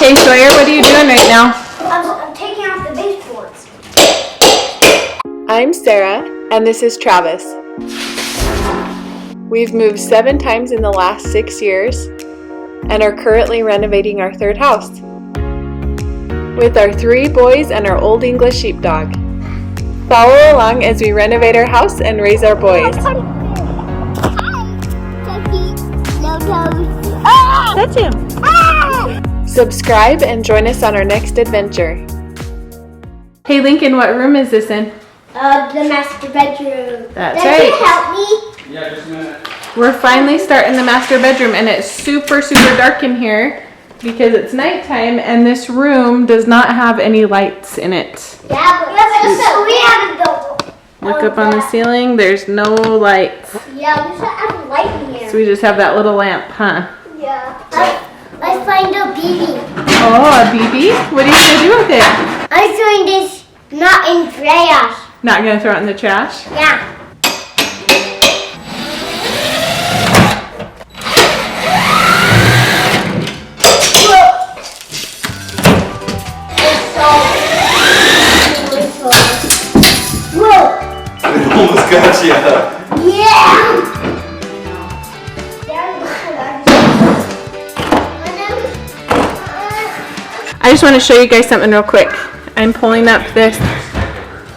Okay, Sawyer, what are you doing right now? I'm taking off the baseboards. I'm Sarah, and this is Travis. We've moved 7 times in the last 6 years and are currently renovating our 3rd house with our 3 boys and our Old English sheepdog. Follow along as we renovate our house and raise our boys. That's him. Subscribe and join us on our next adventure. Hey Lincoln, what room is this in? The master bedroom. That's Can right. you help me? Yeah, just a minute. We're finally starting the master bedroom, and it's super dark in here because it's nighttime and this room does not have any lights in it. Yeah, but we have the. Look up on the ceiling, there's no lights. Yeah, we should have a light in here. So we just have that little lamp, huh? Yeah. Let's find a BB. Oh, a BB? What are you going to do with it? I'm throwing this not in trash. Not going to throw it in the trash? Yeah. Almost got you. Yeah! I just want to show you guys something real quick. I'm pulling up this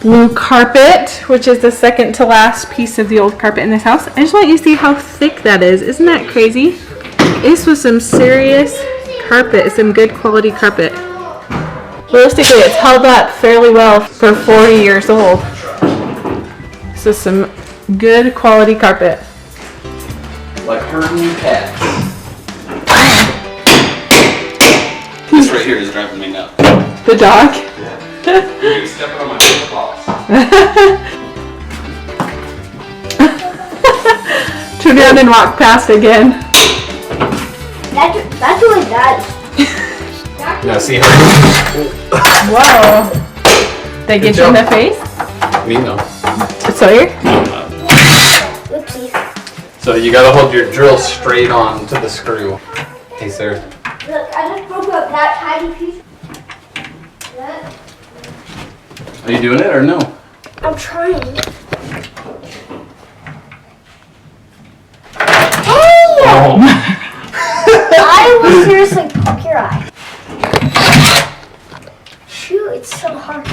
blue carpet, which is the second to last piece of the old carpet in this house. I just want you to see how thick that is. Isn't that crazy? This was some serious carpet, some good quality carpet. Realistically, it's held up fairly well for 40 years old. This is some good quality carpet. Like herding cats. This right here is driving me nuts. The dog? Yeah. You're stepping on my paws. Turn around and walk past again. That's what it does. Now see how. Whoa. They get you in the face? Me no. Sawyer? Oopsie. So you gotta hold your drill straight on to the screw. Hey sir. Look, I just broke up that tiny piece. Look. Are you doing it or no? I'm trying. Oh. I will seriously poke your eye. Shoot, it's so hard.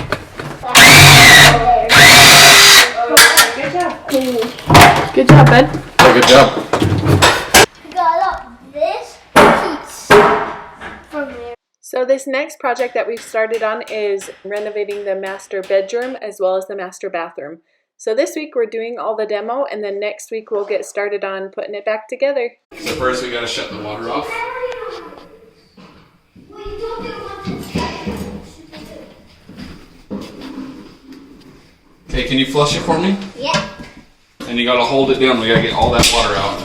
Good job. We Good job, bud. Oh, good job. got up this piece from there. So this next project that we've started on is renovating the master bedroom as well as the master bathroom. So this week we're doing all the demo, and then next week we'll get started on putting it back together. So first we gotta shut the water off. Okay, can you flush it for me? Yeah. And you gotta hold it down. We gotta get all that water out.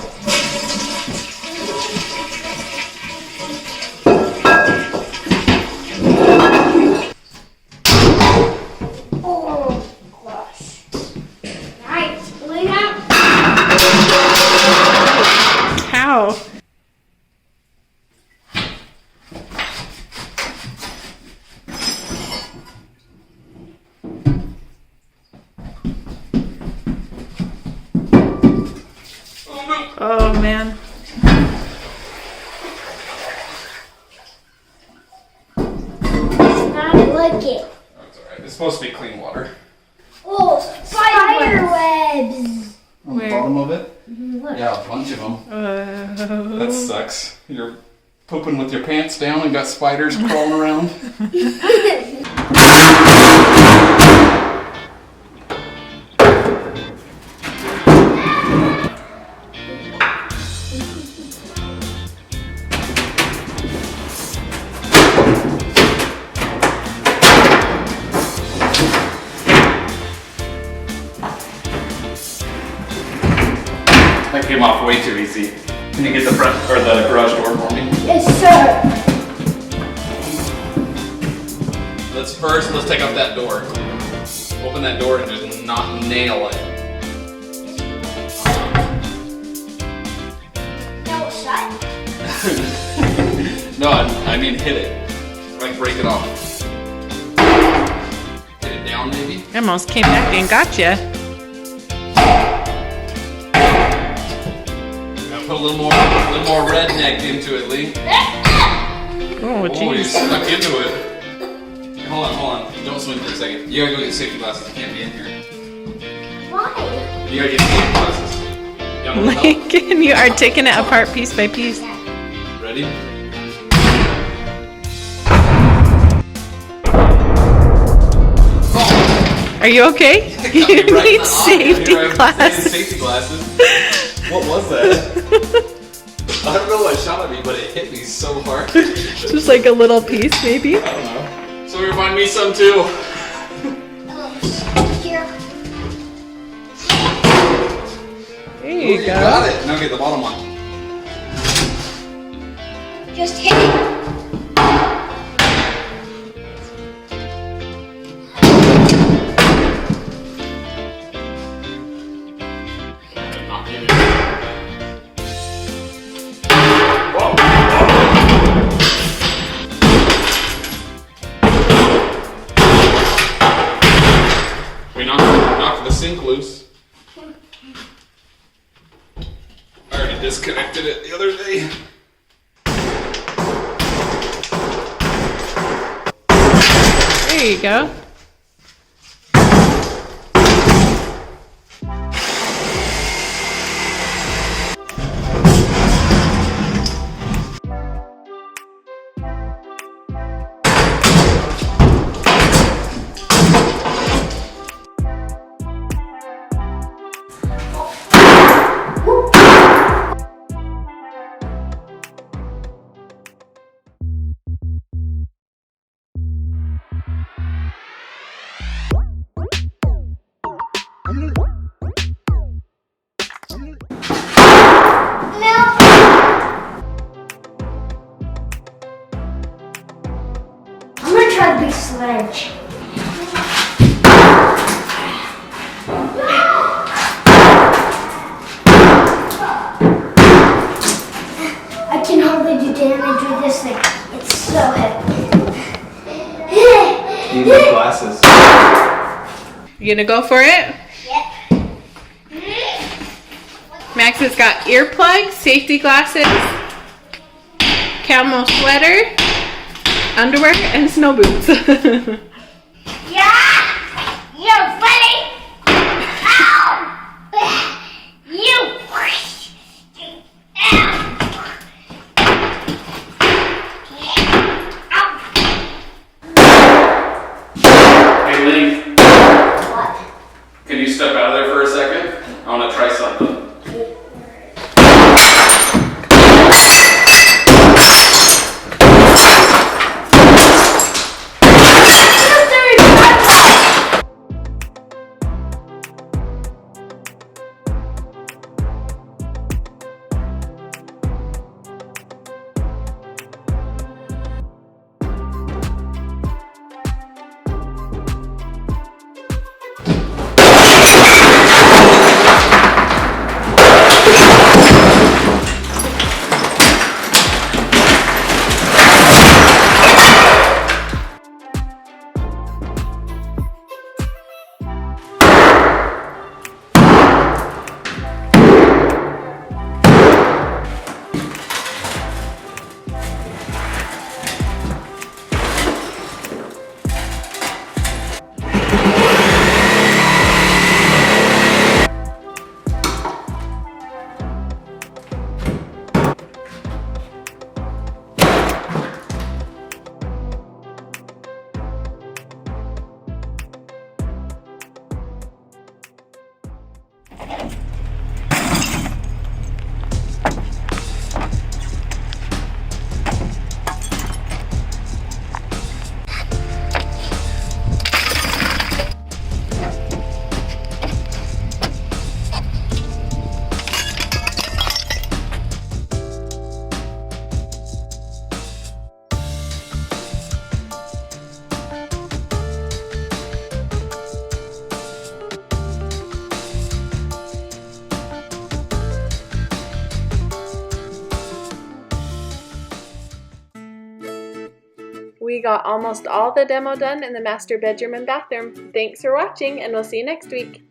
Oh gosh. Nice. Look out. How? Oh man. It's not looking. That's alright. It's supposed to be clean water. Oh, spider webs. On the bottom of it? Yeah, a bunch of them. That sucks. You're pooping with your pants down and got spiders crawling around. That came off way too easy. Can you get the front or the garage door for me? Yes, sir. Let's take out that door. Open that door and just not nail it. Now it's shut. No, I mean hit it. Like break it off. Get it down maybe. I almost came back and got you. Now put a little more redneck into it, Lee. Oh, Oh, you're jeez. stuck into it. Hold on. Don't swing for a second. You gotta go get safety glasses. You can't be in here. Why? You gotta get safety glasses. You want my help? Lincoln, you are taking it apart piece by piece. Ready? Are you okay? You Got me right in need the eye. safety Here I have glasses. Safety glasses. What was that? I don't know what shot at me, but it hit me so hard. Just like a little piece, maybe. I don't know. Somebody find me some too. Here. There Ooh, you you go. got it. Now get the bottom one. Just hit it. We knocked the sink loose. I already disconnected it the other day. There you go. I'm gonna try the big sledge. I can hardly do damage with this thing. It's so heavy. You need glasses. You gonna go for it? Yep. Max has got earplugs, safety glasses, camo sweater, underwear, and snow boots. Yeah! You're funny! Ow! You! Hey Lee, What? can you step out of there for a second? I want to try something. we got almost all the demo done in the master bedroom and bathroom. Thanks for watching, and we'll see you next week.